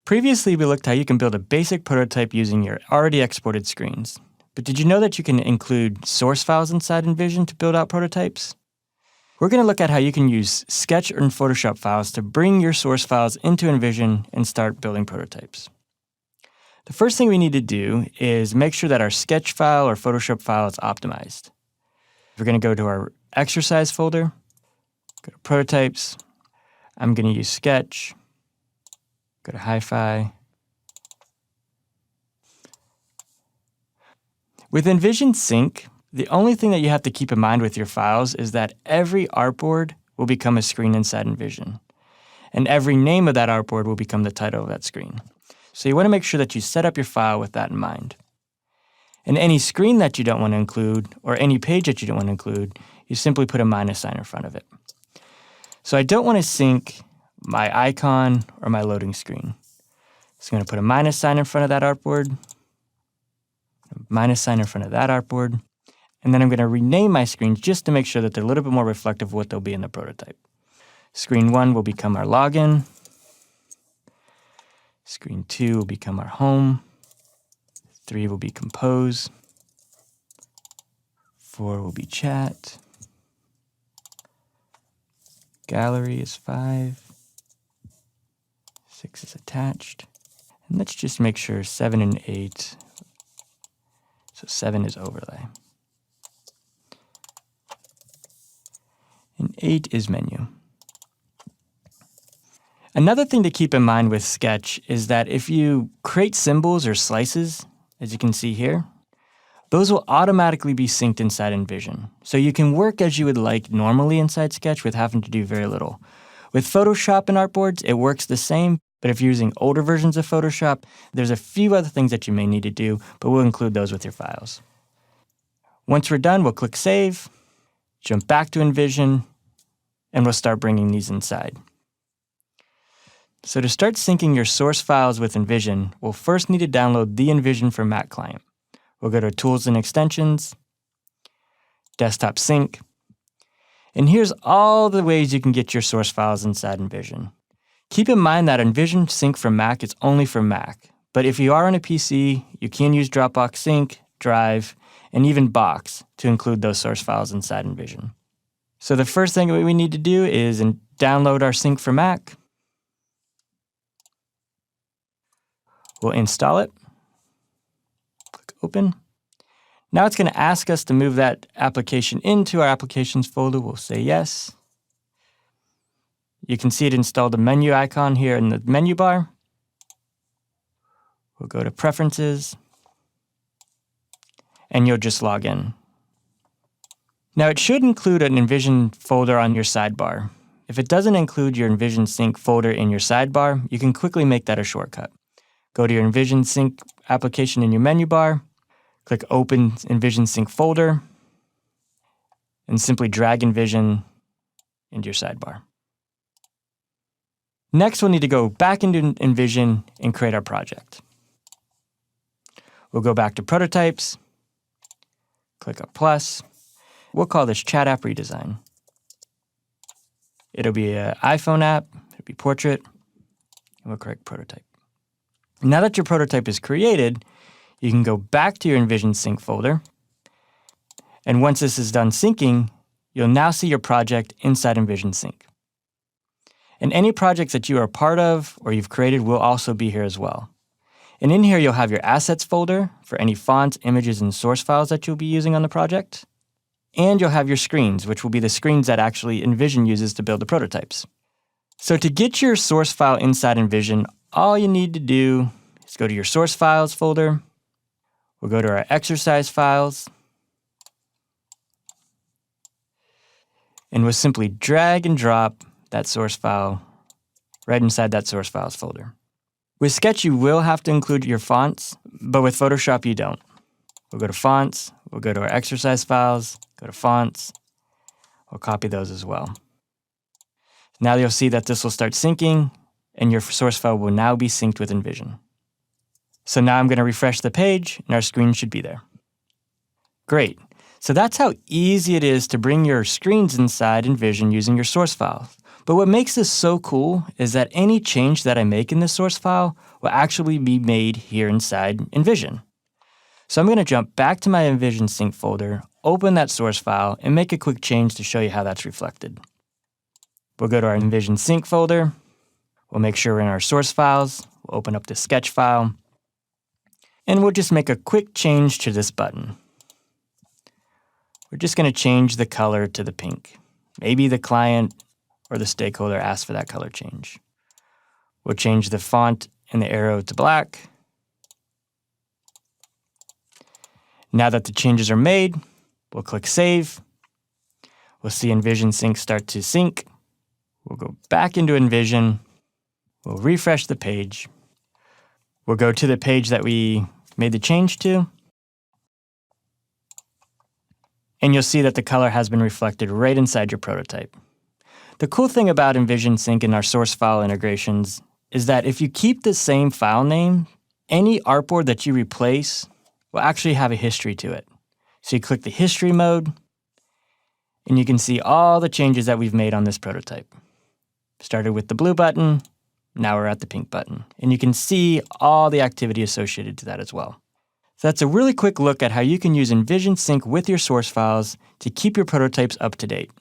Previously, we looked how you can build a basic prototype using your already exported screens. But did you know that you can include source files inside InVision to build out prototypes? We're going to look at how you can use Sketch and Photoshop files to bring your source files into InVision and start building prototypes. The first thing we need to do is make sure that our Sketch file or Photoshop file is optimized. We're going to go to our exercise folder, go to prototypes. I'm going to use Sketch, go to Hi-Fi. With InVision Sync, the only thing that you have to keep in mind with your files is that every artboard will become a screen inside InVision, and every name of that artboard will become the title of that screen. So you want to make sure that you set up your file with that in mind. And any screen that you don't want to include, or any page that you don't want to include, you simply put a minus sign in front of it. So I don't want to sync my icon or my loading screen. So I'm going to put a minus sign in front of that artboard, a minus sign in front of that artboard, and then I'm going to rename my screens just to make sure that they're a little bit more reflective of what they'll be in the prototype. Screen 1 will become our login. Screen 2 will become our home. 3 will be compose. 4 will be chat. Gallery is 5. 6 is attached. And let's just make sure 7 and 8. So 7 is overlay. And 8 is menu. Another thing to keep in mind with Sketch is that if you create symbols or slices, as you can see here, those will automatically be synced inside InVision. So you can work as you would like normally inside Sketch with having to do very little. With Photoshop and artboards, it works the same, but if you're using older versions of Photoshop, there's a few other things that you may need to do, but we'll include those with your files. Once we're done, we'll click Save, jump back to InVision, and we'll start bringing these inside. So to start syncing your source files with InVision, we'll first need to download the InVision for Mac client. We'll go to Tools and Extensions, Desktop Sync, and here's all the ways you can get your source files inside InVision. Keep in mind that InVision Sync for Mac is only for Mac, but if you are on a PC, you can use Dropbox Sync, Drive, and even Box to include those source files inside InVision. So the first thing that we need to do is download our Sync for Mac. We'll install it. Click Open. Now it's going to ask us to move that application into our Applications folder. We'll say yes. You can see it installed the menu icon here in the menu bar. We'll go to Preferences, and you'll just log in. Now it should include an InVision folder on your sidebar. If it doesn't include your InVision Sync folder in your sidebar, you can quickly make that a shortcut. Go to your InVision Sync application in your menu bar, click Open InVision Sync folder, and simply drag InVision into your sidebar. Next, we'll need to go back into InVision and create our project. We'll go back to Prototypes, click up plus. We'll call this Chat App Redesign. It'll be an iPhone app, it'll be Portrait, and we'll click Prototype. Now that your prototype is created, you can go back to your InVision Sync folder. And once this is done syncing, you'll now see your project inside InVision Sync. And any projects that you are part of or you've created will also be here as well. And in here, you'll have your Assets folder for any fonts, images, and source files that you'll be using on the project. And you'll have your screens, which will be the screens that actually InVision uses to build the prototypes. So to get your source file inside InVision, all you need to do is go to your Source Files folder. We'll go to our Exercise files. And we'll simply drag and drop that source file right inside that Source Files folder. With Sketch, you will have to include your fonts, but with Photoshop, you don't. We'll go to Fonts, we'll go to our Exercise files, go to Fonts. We'll copy those as well. Now you'll see that this will start syncing, and your source file will now be synced with InVision. So now I'm going to refresh the page, and our screen should be there. Great. So that's how easy it is to bring your screens inside InVision using your source files. But what makes this so cool is that any change that I make in this source file will actually be made here inside InVision. So I'm going to jump back to my InVision sync folder, open that source file, and make a quick change to show you how that's reflected. We'll go to our InVision sync folder. We'll make sure we're in our source files. We'll open up the sketch file. And we'll just make a quick change to this button. We're just going to change the color to the pink. Maybe the client or the stakeholder asked for that color change. We'll change the font and the arrow to black. Now that the changes are made, we'll click Save. We'll see InVision Sync start to sync. We'll go back into InVision. We'll refresh the page. We'll go to the page that we made the change to. And you'll see that the color has been reflected right inside your prototype. The cool thing about InVision Sync and our source file integrations is that if you keep the same file name, any artboard that you replace will actually have a history to it. So you click the history mode, and you can see all the changes that we've made on this prototype. Started with the blue button, now we're at the pink button. And you can see all the activity associated to that as well. So that's a really quick look at how you can use InVision Sync with your source files to keep your prototypes up to date.